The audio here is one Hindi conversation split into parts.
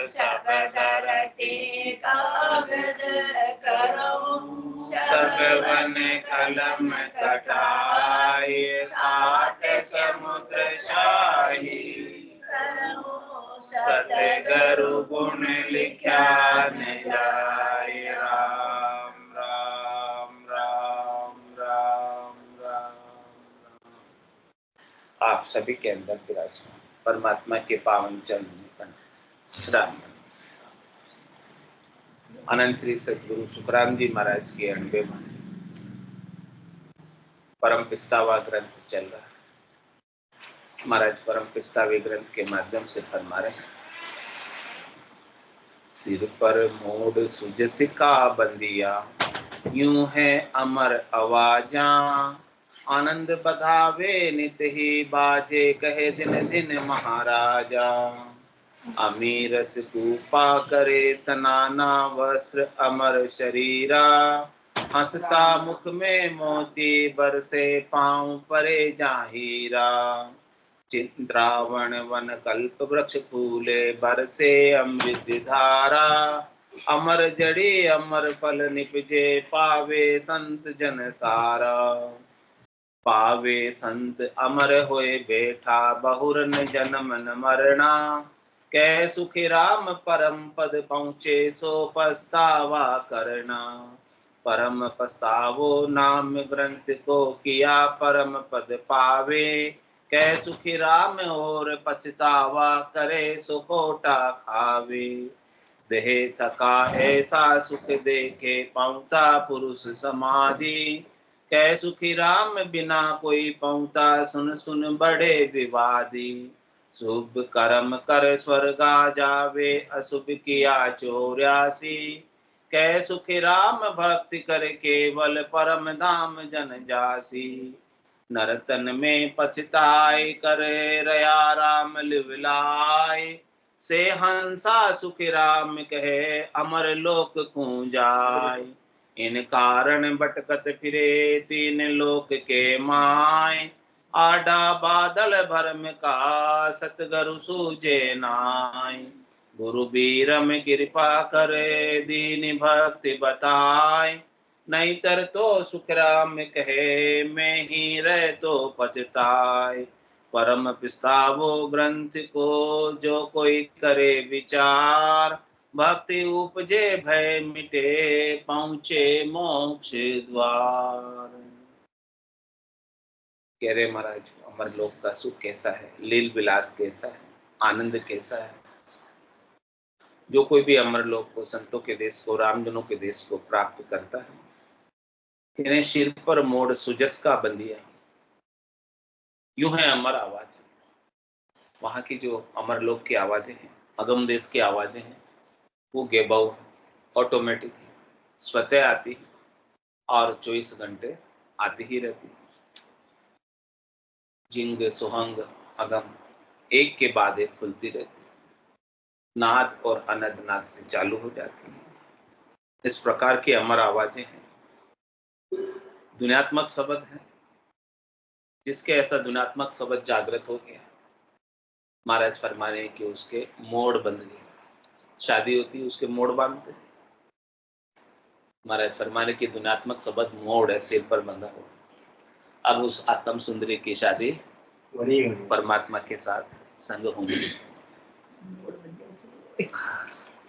सब धरती कागज करूं, सगवन कलम कटाई, सात समुद्र शाही करूं, सतगुरु गुण लिख्या न जाय। राम राम राम राम राम। आप सभी के अंदर विराजमान परमात्मा के पावन चरण में राम। अनंत श्री सद्गुरु सुखराम जी महाराज के 90वां परम पिस्तावा ग्रंथ चल रहा है। महाराज परम पिस्तावे ग्रंथ के माध्यम से फरमा रहे हैं, सिर पर मोड़ सुजसिका बंदिया, यूं है अमर आवाजा, आनंद बधावे नित ही बाजे, कहे दिन दिन महाराजा। अमीर स्तूपा करे सनाना, वस्त्र अमर शरीरा, हंसता मुख में मोती, बरसे पांव परे जाहीरा। चिंद्रावण वन कल्प वृक्ष फूले, बरसे अमृत धारा, अमर जड़ी अमर फल निपजे, पावे संत जन सारा। पावे संत अमर होए बैठा, बहुर न जन्म न मरना, कै सुखी राम परम पद पहुँचे, सो पछतावा करना। परम पछतावो नाम ग्रंथ को किया, परम पद पावे, कै सुखी राम और पछतावा करे, सो कोटा खावे। देह थका ऐसा सुख देखे, पाऊता पुरुष समाधि, कै सुखी राम बिना कोई पाऊता, सुन सुन बड़े विवादी। शुभ कर्म कर स्वर्गा जावे, अशुभ किया 84, कै सुखी राम भक्ति कर केवल, परम धाम जन जासी। नरतन में पछताए करे, रया राम लिवलाय, से हंसा सुखी राम कहे, अमर लोक को जाय। इन कारण भटकत फिरे, तीन लोक के माय, आडा बादल भरम का, सतगुरु सूझे नाय। गुरु बीरम कृपा करे, दीन भक्ति बताए, नहीं तर तो सुखराम कहे, मैं ही रह तो पछताए। परम पिस्तावो ग्रंथ को जो कोई करे विचार, भक्ति उपजे भय मिटे, पहुँचे मोक्ष द्वार। कह रहे महाराज, अमर लोक का सुख कैसा है, लील विलास कैसा है, आनंद कैसा है। जो कोई भी अमर लोक को, संतों के देश को, रामजनों के देश को प्राप्त करता है, इन्हें सिर पर मोड़ सुजस का बंदिया, यूं है अमर आवाज। वहां की जो अमर लोक की आवाजें हैं, अगम देश की आवाजें हैं, वो गेबाउ ऑटोमेटिक स्वतः आती और 24 घंटे आती ही रहती। जिंग सुहंग अगम एक के बाद एक खुलती रहती, नाद और अनद नाद से चालू हो जाती है। इस प्रकार की अमर आवाजें हैं। दुनियात्मक शब्द है, जिसके ऐसा दुनियात्मक शब्द जागृत हो गया, महाराज फरमा रहे कि उसके मोड़ बंध गए। शादी होती है, उसके मोड़ बांधते। महाराज फरमा रहे कि दुनियात्मक शब्द मोड़ है, सिर पर बंधा हुआ। अब उस आत्म सुंदरी की शादी परमात्मा के साथ संग होंगी।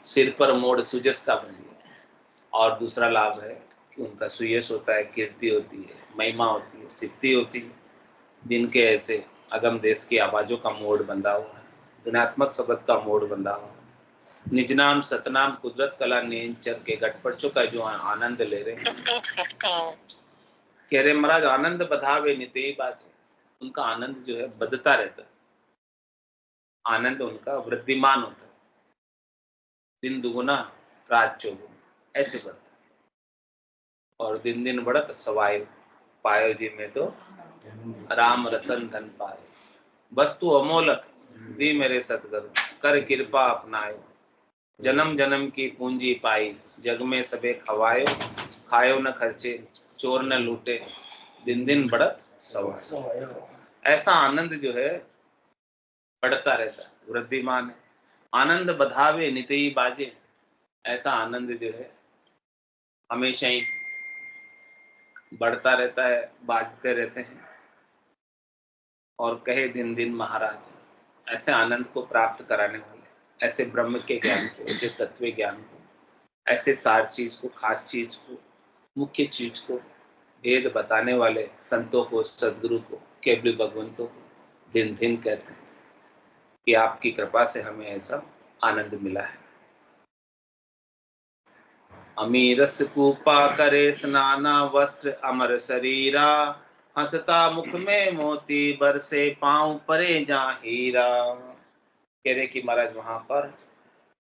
सिर पर मोड़ सुजस का बन गया। और दूसरा लाभ है कि उनका सुयश होता है, कीर्ति होती है, महिमा होती है, सिद्धि होती है। जिनके ऐसे अगम देश की आवाजों का मोड़ बंधा हुआ है, गुणात्मक शब्द का मोड़ बंधा हुआ है, निजनाम सतनाम कुदरत कला नेचर के गटपड़चों का जो आनंद ले रहे हैं। कह रहे महाराज, आनंद बधावे नित्य बाजे। उनका आनंद जो है बदता रहता है, आनंद उनका वृद्धिमान होता है, दिन दुगुना रात चौगुना ऐसे बढ़ता है। और दिन दिन बढ़त सवाय पायो जी में तो राम रतन धन पाए। वस्तु अमोलक दी मेरे सतगुरु, कर कृपा अपनायो, जन्म जन्म की पूंजी पाई, जग में सबे खवायो, खायो न खर्चे चोर न लूटे, दिन दिन बढ़त सवाय। ऐसा आनंद जो है बढ़ता रहता है, वृद्धिमान है। आनंद बधावे नितई बाजे, ऐसा आनंद जो है हमेशा ही बढ़ता रहता है, बाजते रहते हैं। और कहे दिन दिन महाराज, ऐसे आनंद को प्राप्त कराने वाले, ऐसे ब्रह्म के ज्ञान को, ऐसे तत्व ज्ञान को, ऐसे सार चीज को, खास चीज को, मुख्य चीज को, भेद बताने वाले संतों को, सदगुरु को, केवल भगवंतों को दिन दिन कहते हैं कि आपकी कृपा से हमें ऐसा आनंद मिला है। अमीरस कूपा करे स्नाना, वस्त्र अमर शरीरा, हंसता मुख में मोती, बरसे पांव परे जा हीरा। कह रहे कि महाराज वहां पर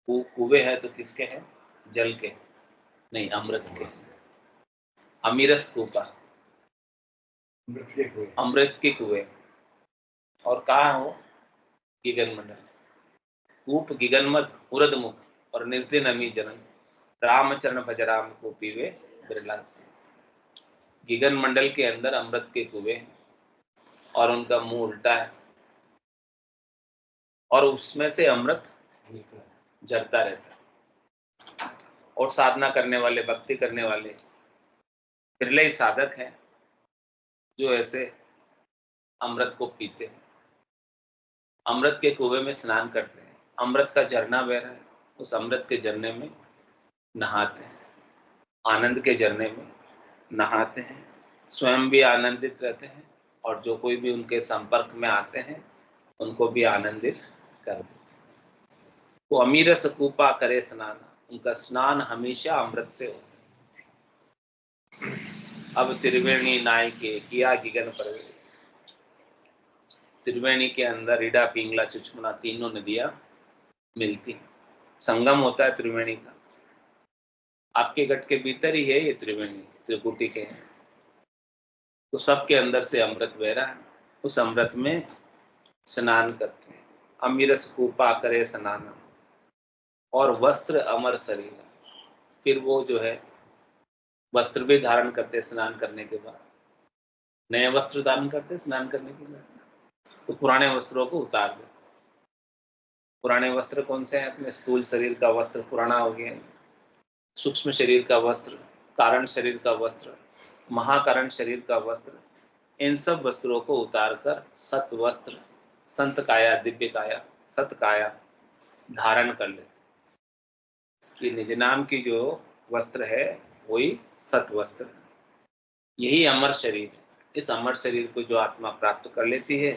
कुएं है तो किसके हैं? जल के नहीं, अमृत के। अमीरस कूपा, अमृत के कुएं। और कहा हो? गिगन मंडल। कूप गिगनमद उरद मुख, और निस्दिन अमी जनन, रामचरण भज राम को पीवे बिरला से। गिगन मंडल के अंदर अमृत के कुएं, और उनका मुंह उल्टा है, और उसमें से अमृत झरता रहता है। और साधना करने वाले, भक्ति करने वाले बिरले ही साधक हैं जो ऐसे अमृत को पीते हैं, अमृत के कुएं में स्नान करते हैं, अमृत का झरना बह रहा है, उस अमृत के झरने में नहाते हैं, आनंद के झरने में नहाते हैं, स्वयं भी आनंदित रहते हैं, और जो कोई भी उनके संपर्क में आते हैं उनको भी आनंदित कर देते हैं। वो अमीर सकूपा करे स्नान, उनका स्नान हमेशा अमृत से होता है। अब त्रिवेणी नाय के किया गिगन प्रवेश। त्रिवेणी के अंदर इडा, पिंगला, चुचमुना तीनों नदियां मिलती, संगम होता है त्रिवेणी का। आपके गट के भीतर ही है ये त्रिवेणी, त्रिकुटी के हैं। तो सबके अंदर से अमृत बह रहा है, उस अमृत में स्नान करते हैं। अमीरस कूपा करे स्नान, और वस्त्र अमर शरीर। फिर वो जो है वस्त्र भी धारण करते, स्नान करने के बाद नए वस्त्र धारण करते स्नान करने के बाद, तो पुराने वस्त्रों को उतार देते। पुराने वस्त्र कौन से हैं? अपने स्थूल शरीर का वस्त्र पुराना हो गया, सूक्ष्म शरीर का वस्त्र, कारण शरीर का वस्त्र, महाकारण शरीर का वस्त्र, इन सब वस्त्रों को उतारकर सत वस्त्र, संत काया, दिव्य काया, सत काया धारण कर ले। कि निज नाम की जो वस्त्र है वही सत वस्त्र, यही अमर शरीर है। इस अमर शरीर को जो आत्मा प्राप्त कर लेती है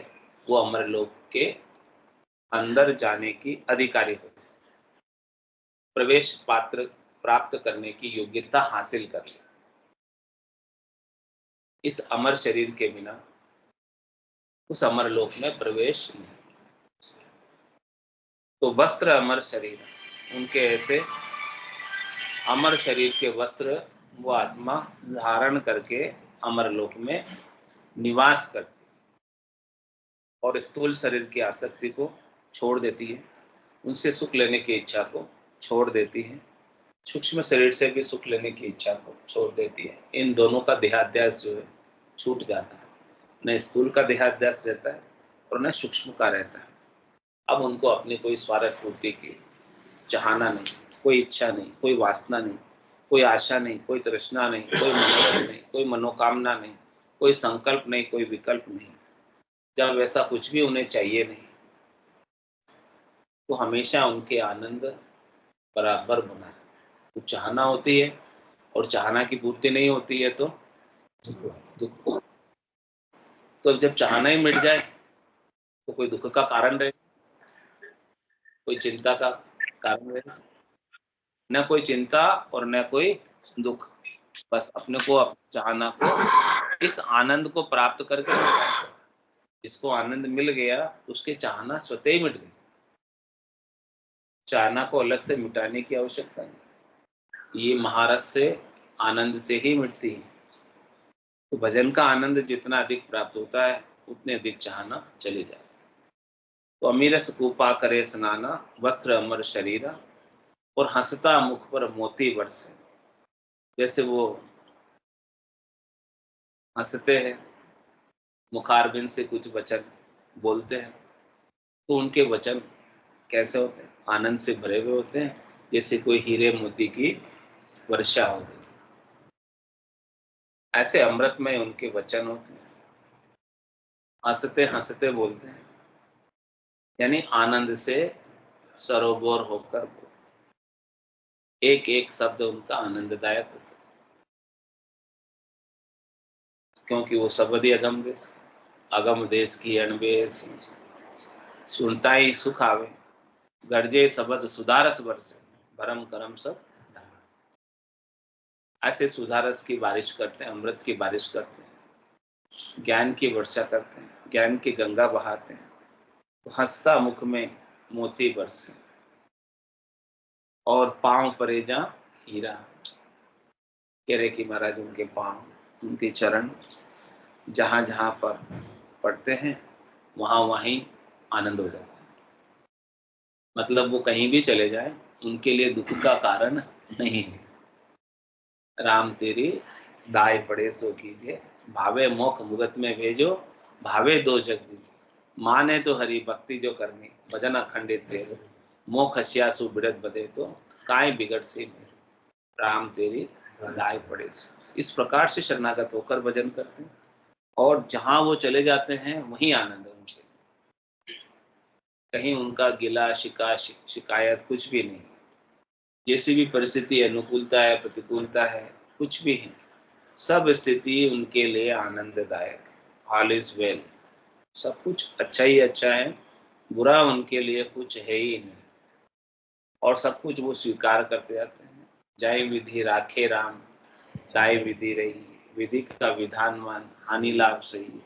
वो अमर लोक के अंदर जाने की अधिकारी होती है, प्रवेश पात्र प्राप्त करने की योग्यता हासिल कर ले। इस अमर शरीर के बिना उस अमर लोक में प्रवेश नहीं। तो वस्त्र अमर शरीर, उनके ऐसे अमर शरीर के वस्त्र वो आत्मा धारण करके अमर लोक में निवास करती, और स्थूल शरीर की आसक्ति को छोड़ देती है, उनसे सुख लेने की इच्छा को छोड़ देती है, सूक्ष्म शरीर से भी सुख लेने की इच्छा को छोड़ देती है। इन दोनों का देहाध्यास जो है छूट जाता है, न स्थूल का देहाध्यास रहता है और न सूक्ष्म का रहता है। अब उनको अपनी कोई स्वार्थ पूर्ति की चाहना नहीं, कोई इच्छा नहीं, कोई वासना नहीं, कोई आशा नहीं, कोई तृष्णा नहीं, कोई मनोरथ नहीं, कोई मनोकामना नहीं, कोई संकल्प नहीं, कोई विकल्प नहीं। जब ऐसा कुछ भी उन्हें चाहिए नहीं, तो हमेशा उनके आनंद बराबर बना है। तो चाहना होती है और चाहना की पूर्ति नहीं होती है तो दुख। तो जब चाहना ही मिट जाए तो कोई दुख का कारण रहे, कोई चिंता का कारण रहे? न कोई चिंता और न कोई दुख। बस अपने को, चाहना को, इस आनंद को प्राप्त करके, जिसको आनंद मिल गया उसके चाहना स्वतः ही मिट गई। चाहना को अलग से मिटाने की आवश्यकता नहीं, ये महारस से, आनंद से ही मिटती है। तो भजन का आनंद जितना अधिक प्राप्त होता है उतने अधिक चाहना चली जाती है। तो अमीरस कूपा करे स्नाना, वस्त्र अमर शरीरा, और हंसता मुख पर मोती बरसे। जैसे वो हंसते हैं, मुखारबिंद से कुछ वचन बोलते हैं, तो उनके वचन कैसे होते हैं? आनंद से भरे हुए होते हैं, जैसे कोई हीरे मोती की वर्षा हो गई। ऐसे अमृत में उनके वचन होते हैं, हंसते हंसते बोलते हैं, यानी आनंद से सरोबोर होकर एक एक शब्द उनका आनंददायक होता है, क्योंकि वो शब्द ही अगम देश की अणबेस, सुनता ही सुख आवे, गर्जे शब्द सुधारस बरसे, भरम करम सब ढावे। ऐसे सुधारस की बारिश करते हैं, अमृत की बारिश करते हैं, ज्ञान की वर्षा करते हैं, ज्ञान की गंगा बहाते हैं, तो हंसता मुख में मोती बरसे और पांव परे जा हीरा। कह रहे कि महाराज उनके पांव, उनके चरण जहां जहां पर पड़ते हैं वहां वहीं आनंद हो जाता है। मतलब वो कहीं भी चले जाए, उनके लिए दुख का कारण नहीं है। राम तेरी दाय पड़े सो कीजिए, भावे मोख मुगत में भेजो, भावे दो जग दीजिए। माने तो हरि भक्ति जो करनी, भजन अखंडित देव, मोख हस्यासु बिड़त बदे तो काय बिगड़ से मेरे। राम तेरी दाय पड़े सो, इस प्रकार से शरणागत होकर भजन करते हैं, और जहां वो चले जाते हैं वहीं आनंद है उनसे। कहीं उनका गिला शिकायत कुछ भी नहीं। जैसी भी परिस्थिति, अनुकूलता है, प्रतिकूलता है, कुछ भी है, सब स्थिति उनके लिए आनंददायक है। ऑल इज वेल, सब कुछ अच्छा ही अच्छा है, बुरा उनके लिए कुछ है ही नहीं, और सब कुछ वो स्वीकार करते जाते हैं। जय विधि राखे राम, दाय विधि रही, विधि का विधान मान, हानि लाभ सही,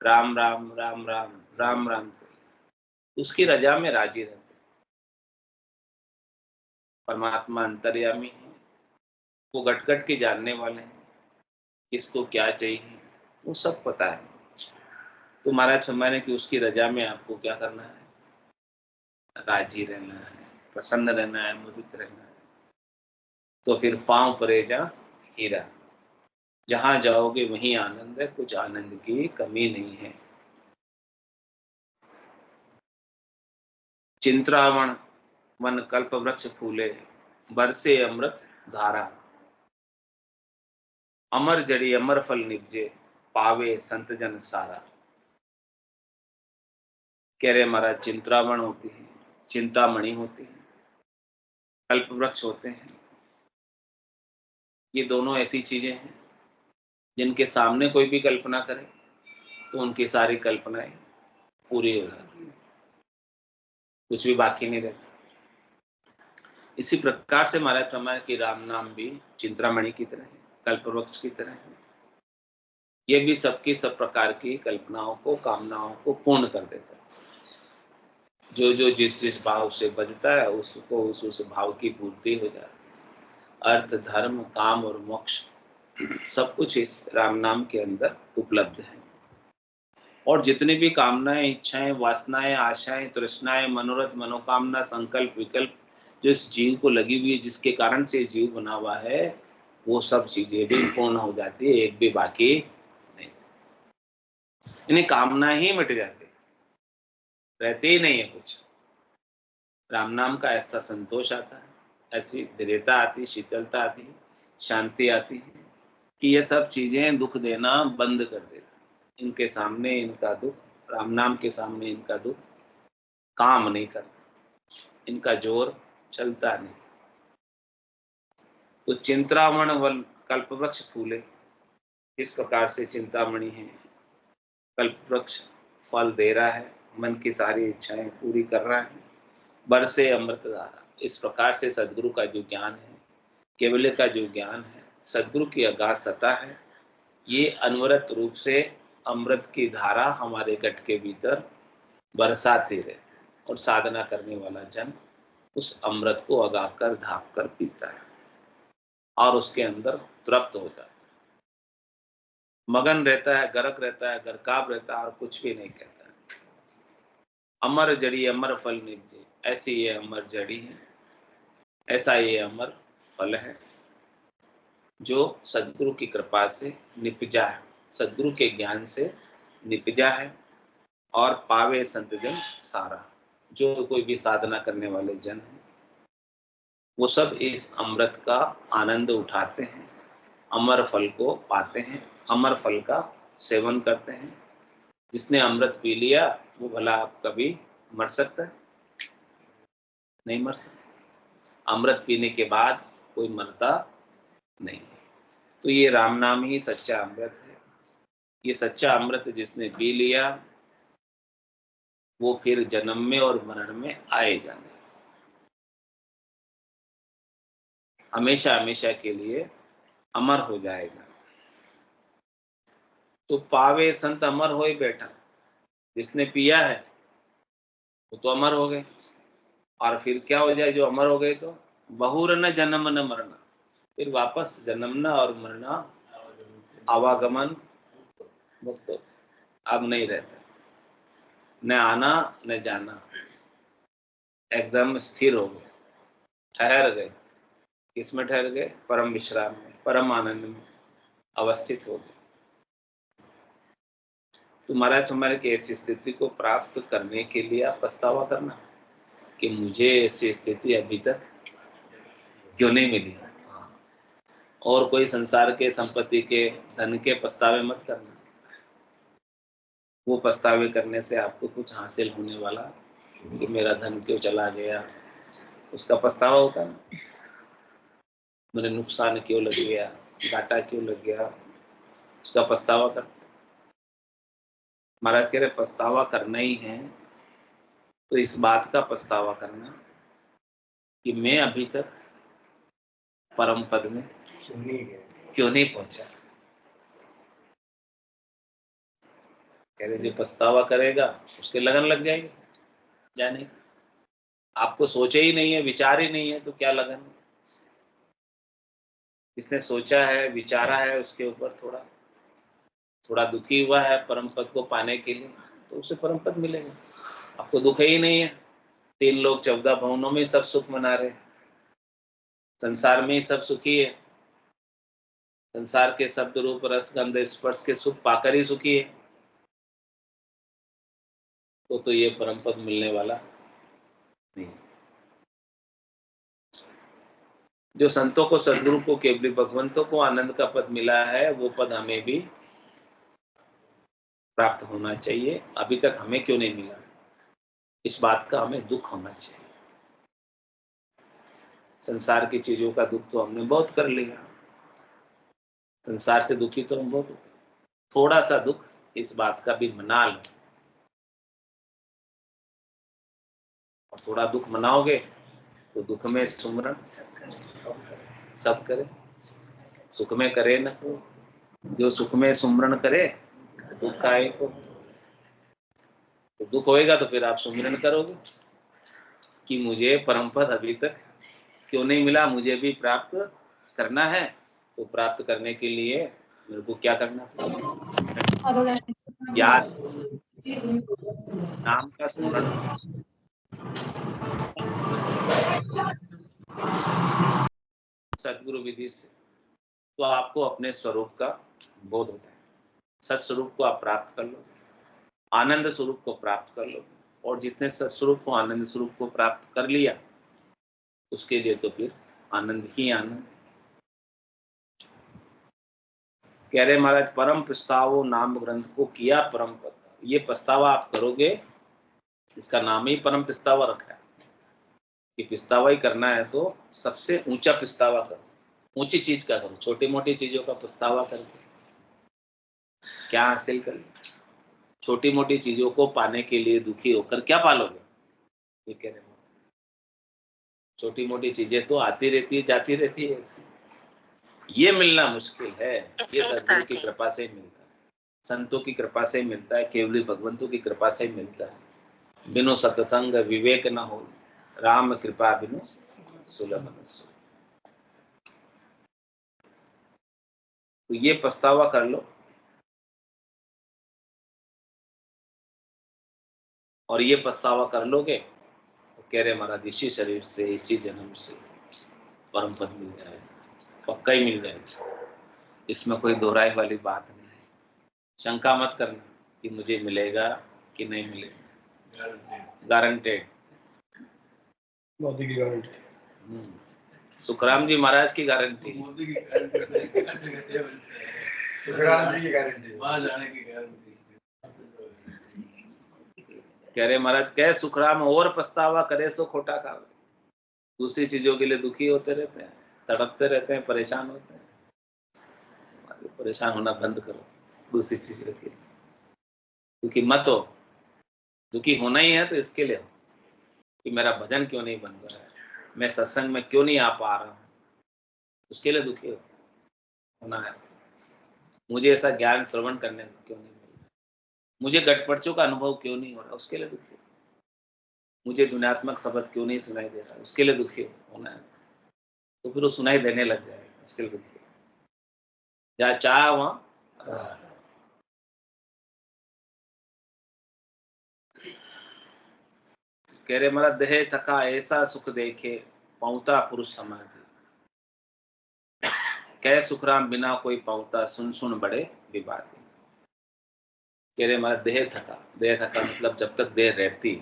राम राम राम राम राम राम कोई। उसकी रजा में राजी रहते। परमात्मा अंतर्यामी है, वो घट घट के जानने वाले हैं, किसको क्या चाहिए वो सब पता है। तो महाराज फरमाने कि उसकी रजा में आपको क्या करना है, राजी रहना है, प्रसन्न रहना है, मुदित रहना है। तो फिर पांव परे जा हीरा, जहां जाओगे वहीं आनंद है, कुछ आनंद की कमी नहीं है। चिंत्रावण वन कल्प वृक्ष फूले, बरसे अमृत धारा, अमर जड़ी अमर फल निपजे, पावे संत जन सारा। कह रहे महाराज चिंत्रावण होती है, चिंतामणि होती है, कल्प वृक्ष होते हैं, ये दोनों ऐसी चीजें हैं जिनके सामने कोई भी कल्पना करे तो उनकी सारी कल्पनाएं पूरी हो जाती है, कुछ भी बाकी नहीं रहता। इसी प्रकार से महाराज फरमाया कि राम नाम भी चिंतामणि की तरह है, कल्प वृक्ष की तरह है। ये भी सबकी सब प्रकार की कल्पनाओं को, कामनाओं को पूर्ण कर देता है। जो जो जिस जिस भाव से बजता है उसको उस भाव की पूर्ति हो जाती है। अर्थ, धर्म, काम और मोक्ष सब कुछ इस राम नाम के अंदर उपलब्ध है। और जितनी भी कामनाएं, इच्छाएं, वासनाएं, आशाएं, तृष्णाएं, मनोरथ, मनोकामना, संकल्प, विकल्प जो इस जीव को लगी हुई है, जिसके कारण से जीव बना हुआ है, वो सब चीजें भी पूर्ण हो जाती है, एक भी बाकी नहीं। इन्हें कामना ही मिट जाती, रहते ही नहीं है कुछ। राम नाम का ऐसा संतोष आता है, ऐसी दृढ़ता आती, शीतलता आती, शांति आती है कि ये सब चीजें दुख देना बंद कर देता। इनके सामने इनका दुख, राम नाम के सामने इनका दुख काम नहीं करता, इनका जोर चलता नहीं। तो चिंतामण वन कल्प वृक्ष फूले, इस प्रकार से चिंतामणि है, कल्प वृक्ष फल दे रहा है, मन की सारी इच्छाएं पूरी कर रहा है, बरसे अमृत धारा। इस प्रकार से सदगुरु का जो ज्ञान है, केवल्य का जो ज्ञान है, सदगुरु की अगाध सत्ता है, ये अनवरत रूप से अमृत की धारा हमारे गट के भीतर बरसाते रहते हैं, और साधना करने वाला जन उस अमृत को अगाकर धाप कर पीता है और उसके अंदर तृप्त हो जाता है, मगन रहता है, गरक रहता है, गरकाब रहता है और कुछ भी नहीं कहता है। अमर जड़ी अमर फल निपजे, ऐसी ये अमर जड़ी है, ऐसा ये अमर फल है जो सदगुरु की कृपा से निपजा है, सदगुरु के ज्ञान से निपजा है, और पावे संत जन सारा, जो कोई भी साधना करने वाले जन हैं, वो सब इस अमृत का आनंद उठाते हैं, अमर फल को पाते हैं, अमर फल का सेवन करते हैं। जिसने अमृत पी लिया वो भला आप कभी मर सकता है? नहीं मर सकता। अमृत पीने के बाद कोई मरता नहीं। तो ये राम नाम ही सच्चा अमृत है। ये सच्चा अमृत जिसने पी लिया वो फिर जन्म में और मरण में आएगा नहीं, हमेशा हमेशा के लिए अमर हो जाएगा। तो पावे संत अमर होए बैठा, जिसने पिया है वो तो अमर हो गए। और फिर क्या हो जाए जो अमर हो गए? तो बहुर न जन्म न मरना, फिर वापस जन्मना और मरना, आवागमन मुक्त हो, अब नहीं रहता। न आना न जाना, एकदम स्थिर हो गए, ठहर गए। किसमें ठहर गए? परम विश्राम में, परम आनंद में अवस्थित हो गए। तो महाराज हमारे की ऐसी स्थिति को प्राप्त करने के लिए आप पछतावा करना कि मुझे ऐसी स्थिति अभी तक क्यों नहीं मिली, और कोई संसार के संपत्ति के धन के पछतावे मत करना। वो पछतावे करने से आपको कुछ हासिल होने वाला कि मेरा धन क्यों चला गया, उसका पछतावा होता है ना, मेरे नुकसान क्यों लग गया, घाटा क्यों लग गया, उसका पछतावा कर। महाराज कह रहे पछतावा करना ही है तो इस बात का पछतावा करना कि मैं अभी तक परम पद में क्यों नहीं पहुंचा। कह रहे जो पछतावा करेगा उसके लगन लग जाएगी जाने। आपको सोचे ही नहीं है, विचार ही नहीं है, तो क्या लगन? जिसने सोचा है, विचारा है, उसके ऊपर थोड़ा थोड़ा दुखी हुआ है परम पद को पाने के लिए, तो उसे परम पद मिलेगा। आपको दुख ही नहीं है। 3 लोग 14 भवनों में सब सुख मना रहे, संसार में ही सब सुखी है, संसार के शब्द रूप रस गंध स्पर्श के सुख पाकर ही सुखी है, तो ये परम पद मिलने वाला नहीं। जो संतों को, सदगुरु को, केवली भगवंतों को आनंद का पद मिला है, वो पद हमें भी प्राप्त होना चाहिए। अभी तक हमें क्यों नहीं मिला, इस बात का हमें दुख होना चाहिए। संसार की चीजों का दुख तो हमने बहुत कर लिया, संसार से दुखी तो हम बहुत, थोड़ा सा दुख इस बात का भी मना लो। और थोड़ा दुख मनाओगे तो दुख में सुमरन सब करे, सुख में करे न को। जो सुख में सुमरन करे दुख काहे को। तो दुख होएगा तो फिर आप सुमिरन करोगे कि मुझे परम पद अभी तक क्यों नहीं मिला, मुझे भी प्राप्त करना है। तो प्राप्त करने के लिए मेरे को क्या करना? याद, नाम का स्मरण, सदगुरु विधि से, तो आपको अपने स्वरूप का बोध हो जाए। सत्स्वरूप को आप प्राप्त कर लो, आनंद स्वरूप को प्राप्त कर लो। और जिसने सत्स्वरूप को, आनंद स्वरूप को प्राप्त कर लिया उसके लिए तो फिर आनंद ही आनंद। कह रहे महाराज परम प्रस्तावो नाम ग्रंथ को किया परम पद। ये पछतावा आप करोगे, इसका नाम ही परम पछतावा रखा है कि पछतावा ही करना है तो सबसे ऊंचा पछतावा करो। ऊंची चीज का करो, छोटी मोटी चीजों का पछतावा करके क्या हासिल कर? छोटी मोटी चीजों को पाने के लिए दुखी होकर क्या पालोगे? ये कह रहे हैं छोटी मोटी चीजें तो आती रहती है, जाती रहती है, ऐसी ये मिलना मुश्किल है। ये सदगुरु की कृपा से मिलता है, संतों की कृपा से मिलता है, केवली भगवंतों की कृपा से मिलता है। बिनु सत्संग विवेक न हो, राम कृपा बिनु सुलभ न सो। तो ये पछतावा कर लो, और ये पछतावा कर लोगे तो कह रहे महाराज इसी शरीर से, इसी जन्म से परम पद मिल जाएगा, पक्का ही मिल जाएगा। इसमें कोई दोहराई वाली बात नहीं है। शंका मत करना कि मुझे मिलेगा कि नहीं मिलेगा, गारंटेड मोदी की गारंटी। सुखराम जी महाराज की गारंटी, मोदी की गारंटी, सुखराम जी की गारंटी, वहां जाने की गारंटी। कह रहे महाराज कह सुखराम और पछतावा करे सो खोटा खावे। दूसरी चीजों के लिए दुखी होते रहते हैं, तड़पते रहते हैं, परेशान होते हैं। परेशान होना बंद करो, दूसरी चीजों के लिए दुखी मत हो। दुखी होना ही है तो इसके लिए हो कि मेरा भजन क्यों नहीं बन रहा है, मैं सत्संग में क्यों नहीं आ पा रहा हूँ, उसके लिए दुखी होना है। मुझे ऐसा ज्ञान श्रवण करने को क्यों नहीं मिल रहा, मुझे गठपड़चों का अनुभव क्यों नहीं हो रहा, उसके लिए दुखी हो। मुझे दुनियात्मक शब्द क्यों नहीं सुनाई दे रहा, उसके लिए दुखी होना है। तो फिर वो सुनाई देने लग जाएगा, उसके लिए दुखी हो। जहाँ चाह वहाँ कह रहे मेरा देह थका ऐसा सुख देखे, पहुंता पुरुष समाधि। कह सुखराम बिना कोई पहुंता, सुन सुन बड़े विवादी। कह रहे हमारा देह थका, देह थका मतलब जब तक देह रहती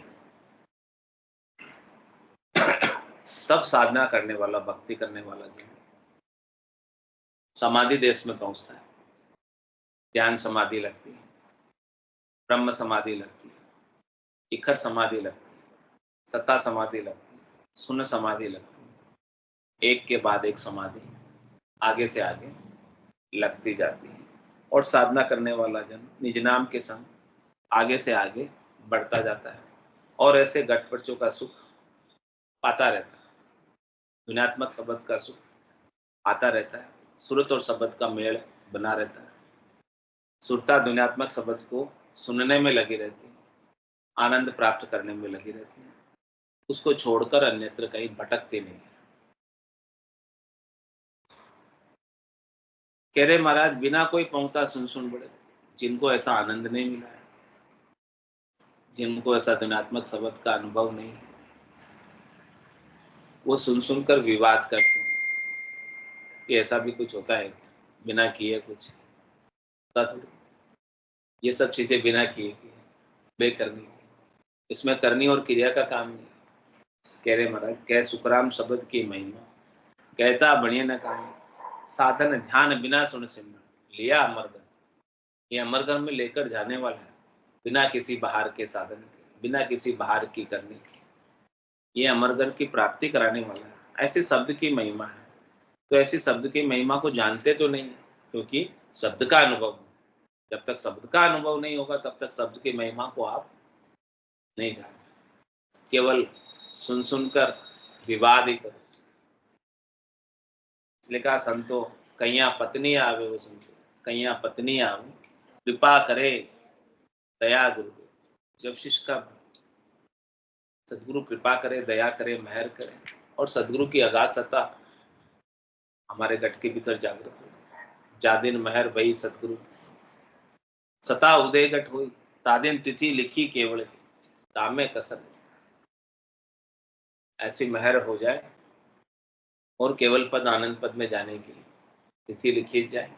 तब साधना करने वाला, भक्ति करने वाला जो समाधि देश में पहुंचता है। ध्यान समाधि लगती है, ब्रह्म समाधि लगती है, इखर समाधि लगती है, सत्ता समाधि लगती है, शून्य समाधि लगती है। एक के बाद एक समाधि आगे से आगे लगती जाती है और साधना करने वाला जन निज नाम के संग आगे से आगे बढ़ता जाता है और ऐसे गठपड़चों का सुख पाता रहता है। गुणात्मक शब्द का सुख आता रहता है, सुरत और शब्द का मेल बना रहता है। सुरता दुनियात्मक शब्द को सुनने में लगी रहती है, आनंद प्राप्त करने में लगी रहती है, उसको छोड़कर अन्यत्र कहीं भटकती नहीं है। कह रहे महाराज बिना कोई पहुंचता सुन सुन बड़े, जिनको ऐसा आनंद नहीं मिला है, जिनको ऐसा दुनियात्मक शब्द का अनुभव नहीं है, वो सुन सुनकर विवाद करते हैं कि ऐसा भी कुछ होता है बिना किए कुछ होता थोड़ी। ये सब चीजें बिना किए की बेकरनी, इसमें करनी और क्रिया का काम नहीं। कह रहे महाराज कह सुखराम शब्द की महिमा, कहता बढ़िया न कहा साधन ध्यान बिना सुन सिमरन, लिया अमरगन। ये अमरगन में लेकर जाने वाला है, बिना किसी बाहर के साधन के, बिना किसी बाहर की करने के, ये अमरगन की प्राप्ति कराने वाला है। ऐसे शब्द की महिमा है। तो ऐसी शब्द की महिमा को जानते तो नहीं है, क्योंकि शब्द का अनुभव, जब तक शब्द का अनुभव नहीं होगा तब तक शब्द की महिमा को आप नहीं जानते। केवल सुन सुनकर विवाद ही करो। इसलिए कहा संतो कैया पत्नी आवे, वो संतो कैया पत्नी आवे, कृपा करे दया गुरु। जब शिष्य का सदगुरु कृपा करे, दया करे, मेहर करे और सदगुरु की अगाध सत्ता हमारे गट के भीतर जागृत हो, जादिन मेहर वही सदगुरु सता उदय गट हुई, तादिन तिथि लिखी केवल तामे कसर। ऐसी मेहर हो जाए और केवल पद आनंद पद में जाने की तिथि लिखी जाए।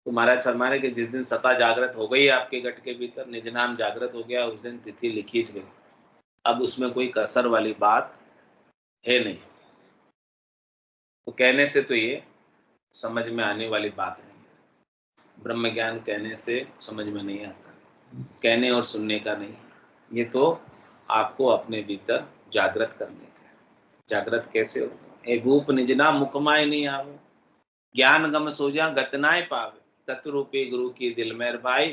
तो महाराज फरमाने कि जिस दिन सता जागृत हो गई आपके गट के भीतर, निज नाम जागृत हो गया, उस दिन तिथि लिखी गई। अब उसमें कोई कसर वाली बात है नहीं। तो कहने से तो ये समझ में आने वाली बात नहीं। ब्रह्म ज्ञान कहने से समझ में नहीं आता, कहने और सुनने का नहीं, ये तो आपको अपने भीतर जागृत करने का। जागृत कैसे होगा? ए भूप निजना मुकमाय नहीं आवे, ज्ञान गम सोजा गतनाए पावे, तत्वरूपी गुरु की दिल मेर भाई,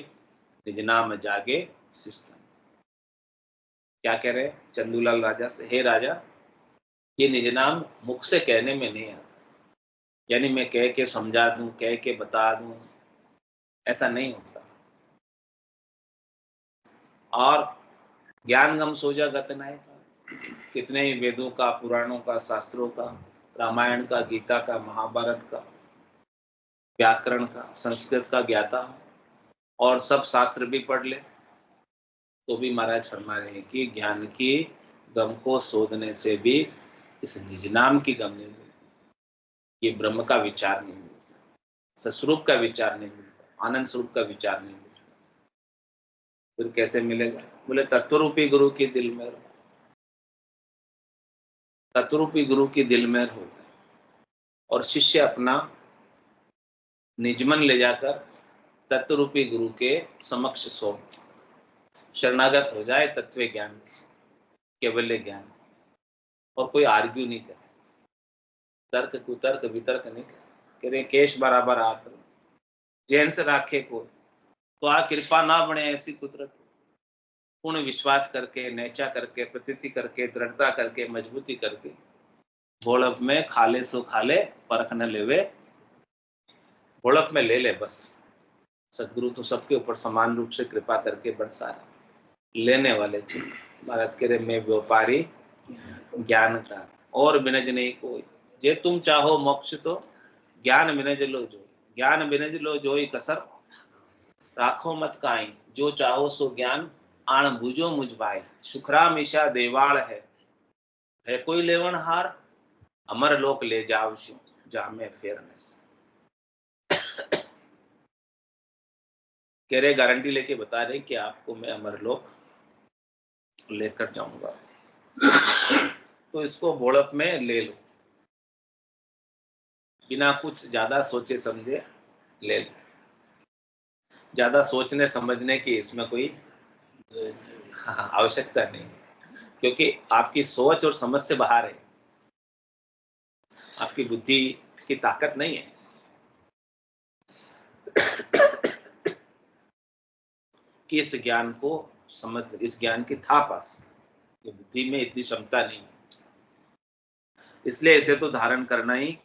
निज नाम जागे सिस्टम। क्या कह रहे चंदूलाल राजा से, हे राजा ये निज नाम मुख से कहने में नहीं आता, यानी मैं कह के समझा दूं, कह के बता दूं, ऐसा नहीं होता। और ज्ञान गम सोजा गतनाए का, कितने ही वेदों का, पुराणों का, शास्त्रों का, रामायण का, गीता का, महाभारत का, व्याकरण का, संस्कृत का ज्ञाता और सब शास्त्र भी पढ़ ले तो भी महाराज फरमा रहे हैं कि ज्ञान की गम को शोधने से भी इस निज नाम की गम नहीं मिलती, ये ब्रह्म का विचार नहीं मिलता, सस्वरूप का विचार नहीं मिलता, आनंद स्वरूप का विचार नहीं मिलता। फिर कैसे मिलेगा? बोले तत्वरूपी गुरु की दिल में तत्रूपी गुरु की दिल में हो जाए और शिष्य अपना निजमन ले जाकर तत्रूपी गुरु के समक्ष सो शरणागत हो जाए तत्व ज्ञान, केवल ज्ञान, और कोई आर्ग्यू नहीं करे, तर्क कुतर्क वितर्क नहीं करे, केश बराबर हाथ जैन से राखे को तो आ कृपा ना बने ऐसी कुदरत, पूर्ण विश्वास करके, नेचा करके, प्रतीति करके, दृढ़ता करके, मजबूती करके, भोड़प में खाले सो खाले परख न लेवे, भोड़प में ले ले बस। सदगुरु तो सबके ऊपर समान रूप से कृपा करके बरसा रहे, लेने वाले थे। महाराज कह रहे मैं व्यापारी ज्ञान का और बिनज नहीं कोई, जे तुम चाहो मोक्ष तो ज्ञान बिनज लो जो, ज्ञान बिनज लो जोई कसर राखो मत काई, जो चाहो सो ज्ञान आण बुझो मुझ भाई, सुखराम ईशा देवाल है कोई लेवन हार, अमर लोक ले जाओ जामे फेयरनेस। कह रहे गारंटी लेके बता रहे कि आपको मैं अमर लोक लेकर जाऊंगा। तो इसको भोड़प में ले लो, बिना कुछ ज्यादा सोचे समझे ले लो, ज्यादा सोचने समझने की इसमें कोई आवश्यकता नहीं, क्योंकि आपकी सोच और समझ से बाहर है, आपकी बुद्धि की ताकत नहीं है। कि इस ज्ञान को समझ, इस ज्ञान की था पास, बुद्धि में इतनी क्षमता नहीं है, इसलिए इसे तो धारण करना ही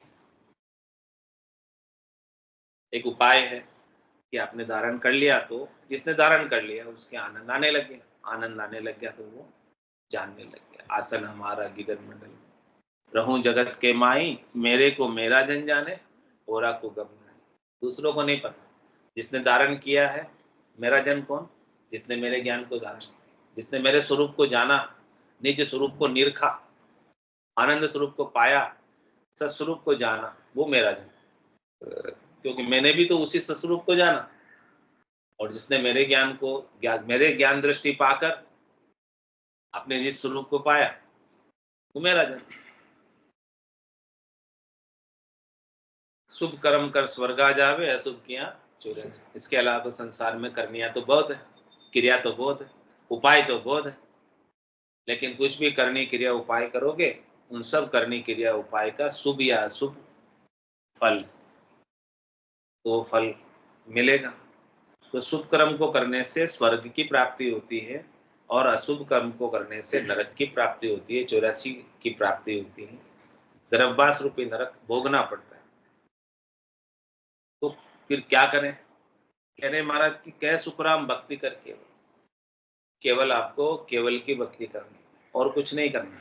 एक उपाय है कि आपने धारण कर लिया, तो जिसने धारण कर लिया उसके आनंद आने लग गया, आनंद आने लग गया तो वो जानने लग गया। आसन हमारा गिगन मंडल, रहूं जगत के माई, मेरे को मेरा जन जाने, औरा को गम नहीं। दूसरों को नहीं पता, जिसने धारण किया है मेरा जन कौन, जिसने मेरे ज्ञान को धारण, जिसने मेरे स्वरूप को जाना, निज स्वरूप को निरखा, आनंद स्वरूप को पाया, सत्स्वरूप को जाना, वो मेरा जन, क्योंकि मैंने भी तो उसी सत्स्वरूप को जाना, और जिसने मेरे ज्ञान को मेरे ज्ञान दृष्टि पाकर अपने निज स्वरूप को पाया, वो मेरा जन। शुभ कर्म कर स्वर्गा जावे, अशुभ किया चौरासी। इसके अलावा तो संसार में करनिया तो बहुत है, क्रिया तो बहुत है, उपाय तो बहुत है, लेकिन कुछ भी करनी क्रिया उपाय करोगे, उन सब करनी क्रिया उपाय का शुभ या अशुभ फल, तो फल मिलेगा। तो शुभ कर्म को करने से स्वर्ग की प्राप्ति होती है, और अशुभ कर्म को करने से नरक की प्राप्ति होती है, 84 की प्राप्ति होती है, गर्भवास रूपी नरक भोगना पड़ता है। तो फिर क्या करें? कहने महाराज की कह सुखराम भक्ति करके, केवल आपको केवल की भक्ति करनी और कुछ नहीं करना।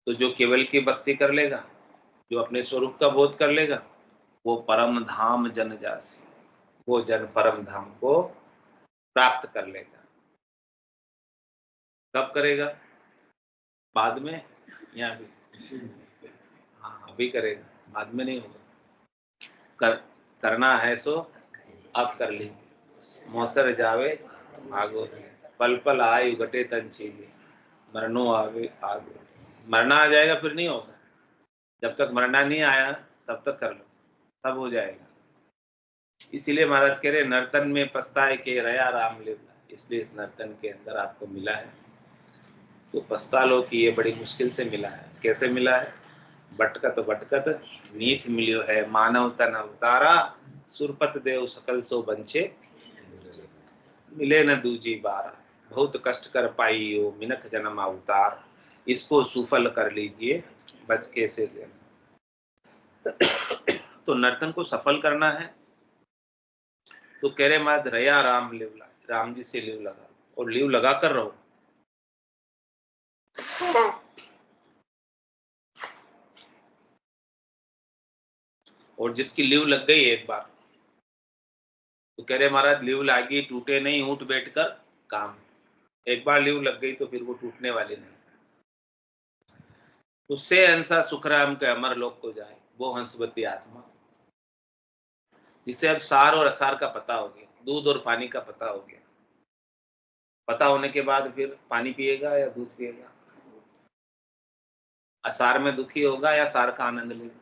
तो जो केवल की भक्ति कर लेगा, जो अपने स्वरूप का बोध कर लेगा, वो परम धाम जन जासी, वो जन परम धाम को प्राप्त कर लेगा। कब करेगा? बाद में या अभी? हाँ अभी करेगा, बाद में नहीं होगा। करना है सो अब कर ली, मौसर जावे भागो, पल पल आयु घटे तन चीजे, मरनो आवे आगो। मरना आ जाएगा फिर नहीं होगा, जब तक मरना नहीं आया तब तक कर लो, तब हो जाएगा। इसीलिए महाराज कह रहे नर्तन में पछताए के रया राम लेवला, इसलिए इस नर्तन के अंदर आपको मिला है तो पछता लो कि ये बड़ी मुश्किल से मिला है। कैसे मिला है? भटकत भटकत नीच मिलियो है, मानव तन अवतारा, सुरपत देव सकल सो बंचे, मिले न दूजी बार, बहुत कष्ट कर पाई हो मिनख जन्म अवतार, इसको सुफल कर लीजिए बच के से तो नर्तन को सफल करना है, तो कह रहे मत रया राम लिव, राम जी से लिव लगा, और लिव लगा कर रहो। और जिसकी लिव लग गई एक बार, तो कह रहे महाराज लिव लागी टूटे नहीं, ऊंट बैठकर काम। एक बार लिव लग गई तो फिर वो टूटने वाली नहीं। उससे हंसा सुखराम के अमर लोक को जाए, वो हंसवती आत्मा, जिसे अब सार और असार का पता हो गया, दूध और पानी का पता हो गया। पता होने के बाद फिर पानी पिएगा या दूध पिएगा? असार में दुखी होगा या सार का आनंद लेगा?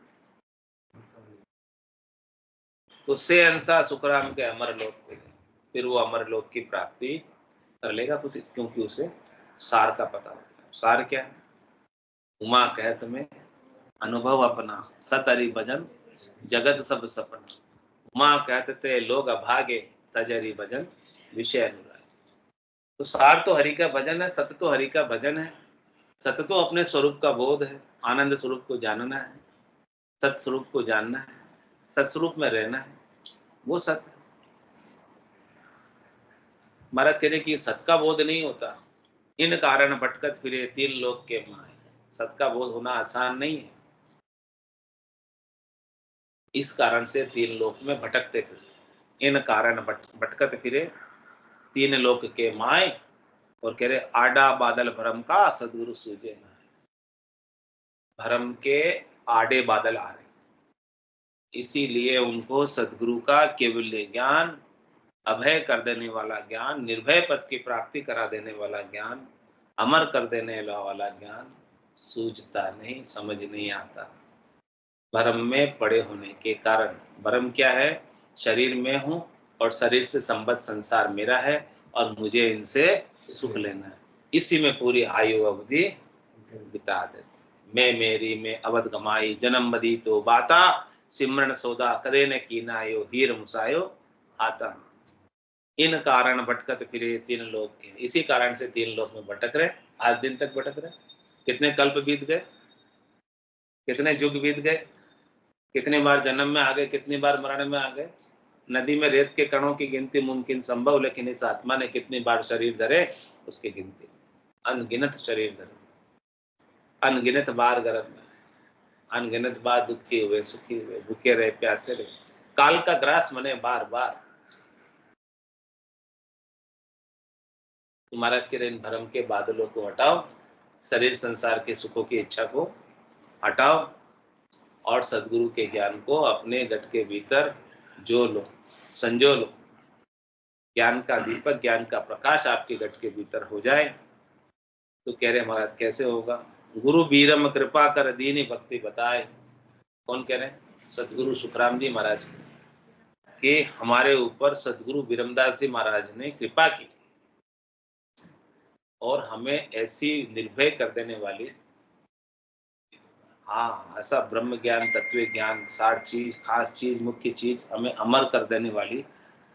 उससे अंसा सुखराम के अमरलोक पे गए, फिर वो अमरलोक की प्राप्ति कर लेगा कुछ, क्योंकि उसे सार का पता होगा। सार क्या है? उमा कहत में अनुभव अपना, सतरी भजन जगत सब सपना। उमा कहते थे लोग अभागे, तजरी भजन विषय अनुराग। तो सार तो हरि का भजन है, सत्य तो हरि का भजन है। सत्य तो अपने स्वरूप का बोध है, आनंद स्वरूप को जानना है, सत स्वरूप को जानना है, सत्स्वरूप में रहना है, वो सत्य। महाराज कह रहे कि सत का बोध नहीं होता, इन कारण भटकत फिरे तीन लोक के माए। सत का बोध होना आसान नहीं है, इस कारण से तीन लोक में भटकते फिरे। इन कारण भटकत फिरे तीन लोक के माए। और कह रहे आडा बादल भरम का सदगुरु सूझे ना। भरम के आड़े बादल आ रहे, इसीलिए उनको सदगुरु का केवल्य ज्ञान, अभय कर देने वाला ज्ञान, निर्भय पद की प्राप्ति करा देने वाला ज्ञान, अमर कर देने वाला ज्ञान सूझता नहीं, समझ नहीं आता। भ्रम में पड़े होने के कारण। भ्रम क्या है? शरीर में हूं और शरीर से संबद्ध संसार मेरा है और मुझे इनसे सुख लेना है, इसी में पूरी आयु अवधि बिता देते। मैं मेरी में अवध गमाई, जन्म बदी तो बाता, सिमरन सौदा कदे न कीनायो, हीर मुसायो आता। इन कारण भटकत फिरे तीन लोक के, इसी कारण से तीन लोक में भटक रहे, आज दिन तक भटक रहे। कितने कल्प बीत गए, कितने युग बीत गए, कितनी बार जन्म में आ गए, कितनी बार मरण में आ गए। नदी में रेत के कणों की गिनती मुमकिन संभव, लेकिन इस आत्मा ने कितनी बार शरीर धरे उसकी गिनती अनगिनत शरीर धरे, अनगिनत बार गर्भ में, अनगिनत बार दुखी हुए, सुखी हुए, भूखे रहे, प्यासे रहे, काल का ग्रास मने बार बार। महाराज के इन भ्रम के बादलों को हटाओ, शरीर संसार के सुखों की इच्छा को हटाओ और सदगुरु के ज्ञान को अपने गट के भीतर जो लो, संजो लो। ज्ञान का दीपक, ज्ञान का प्रकाश आपके गट के भीतर हो जाए। तो कह रहे महाराज कैसे होगा? गुरु बीरम कृपा कर दीनी भक्ति बताए। कौन कह रहे हैं? सदगुरु सुखराम जी महाराज कि हमारे ऊपर सदगुरु बीरमदास जी महाराज ने कृपा की और हमें ऐसी निर्भय कर देने वाली, हाँ ऐसा ब्रह्म ज्ञान, तत्व ज्ञान, सार चीज, खास चीज, मुख्य चीज हमें अमर कर देने वाली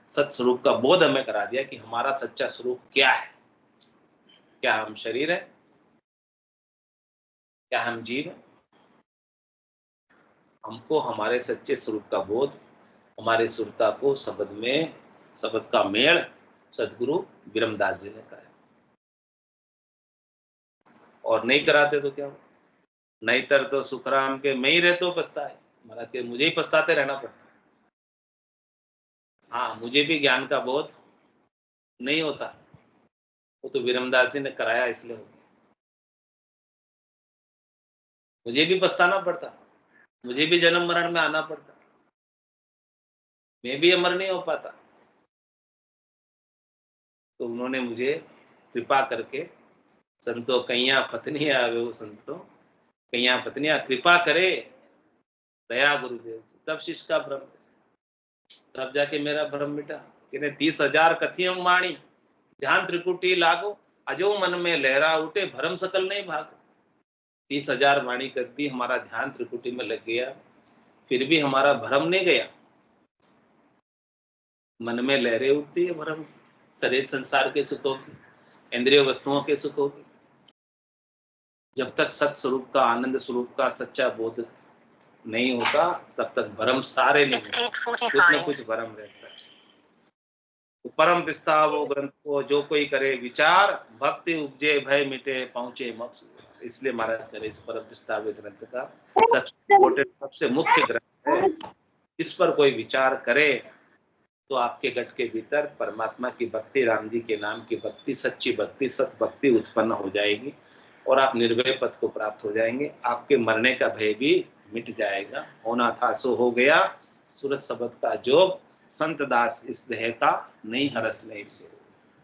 सत स्वरूप का बोध हमें करा दिया कि हमारा सच्चा स्वरूप क्या है। क्या हम शरीर है? क्या हम जीव है? हमको हमारे सच्चे स्वरूप का बोध, हमारे सुरता को शब्द में, शब्द का मेल सदगुरु बीरमदास जी ने कराया। और नहीं कराते तो क्या हो? नहीं तर तो सुखराम के मैं ही रहते हो पछताए। महाराज के मुझे ही पछताते रहना पड़ता। हाँ, मुझे भी ज्ञान का बोध नहीं होता, वो तो बीरमदास जी ने कराया इसलिए हो गया। मुझे भी पछताना पड़ता, मुझे भी जन्म मरण में आना पड़ता, मैं भी अमर नहीं हो पाता। तो उन्होंने मुझे कृपा करके, संतो कैया पत्नी आवे हो संतो, कैया पत्नियां कृपा करे दया गुरुदेव, तब शिष्य का भ्रम, तब जाके मेरा भ्रम मिटा। कि 30,000 कथियम वाणी, ध्यान त्रिकुटी लागो, अजो मन में लहरा उठे, भ्रम सकल नहीं भागो। 30,000 वाणी कर दी, हमारा ध्यान त्रिकुटी में लग गया, फिर भी हमारा भ्रम नहीं गया। मन में लहरें उठती है भ्रम, शरीर संसार के सुखों की, इंद्रिय वस्तुओं के सुखों की। जब तक सत स्वरूप का, आनंद स्वरूप का सच्चा बोध नहीं होता, तब तक भ्रम सारे नहीं, कुछ न कुछ भ्रम रहता है। तो परम पिस्तावो ग्रंथ को जो कोई करे विचार, भक्ति उपजे भय मिटे पहुंचे मोक्ष। इसलिए महाराज करे इस परम पिस्तावे ग्रंथ का सबसे इम्पोर्टेंट, सबसे मुख्य ग्रंथ है। इस पर कोई विचार करे तो आपके गट के भीतर परमात्मा की भक्ति, राम जी के नाम की भक्ति, सच्ची भक्ति, सत भक्ति उत्पन्न हो जाएगी और आप निर्भय पद को प्राप्त हो जाएंगे। आपके मरने का भय भी मिट जाएगा। होना था सो हो गया, सूरत शब्द का जोग, संत दास इस देह का नहीं हरस नहीं से।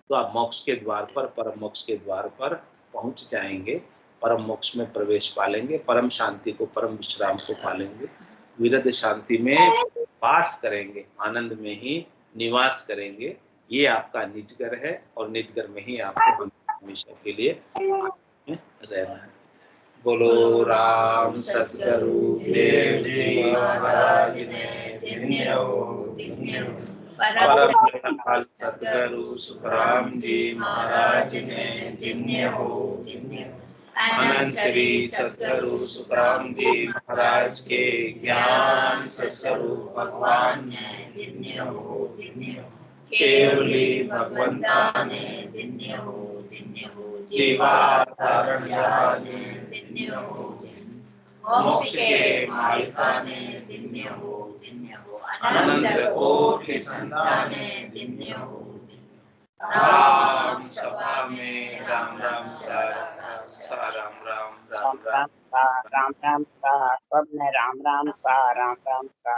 तो आप मोक्ष के द्वार पर, परम मोक्ष के द्वार पर पहुंच जाएंगे परम मोक्ष में प्रवेश पालेंगे, परम शांति को, परम विश्राम को पालेंगे, विरध शांति में वास करेंगे, आनंद में ही निवास करेंगे। ये आपका निज घर है और निज घर में ही आपको हमेशा के लिए रहना है। बोलो राम सतगुरु देव जी महाराज ने धन्य हो, धन्य हो। परम दयाल सतगुरु सुखराम जी महाराज ने धन्य हो, धन्य हो। अनंत श्री सतगुरु सुखराम जी महाराज के ज्ञान स्वरूप भगवान ने धन्य हो, धन्य हो। केवली भगवंता ने धन्य हो, धन्य हो। जीवाधारण ने धन्य हो, मोक्ष के मालिका ने धन्य हो, धन्य हो। अनंत कोटि संतान ने धन्य हो। राम सभा में राम राम सा राम राम राम राम राम राम सा सबने राम राम सा राम राम सा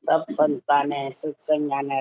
सब संतान ने सत्संग ने राम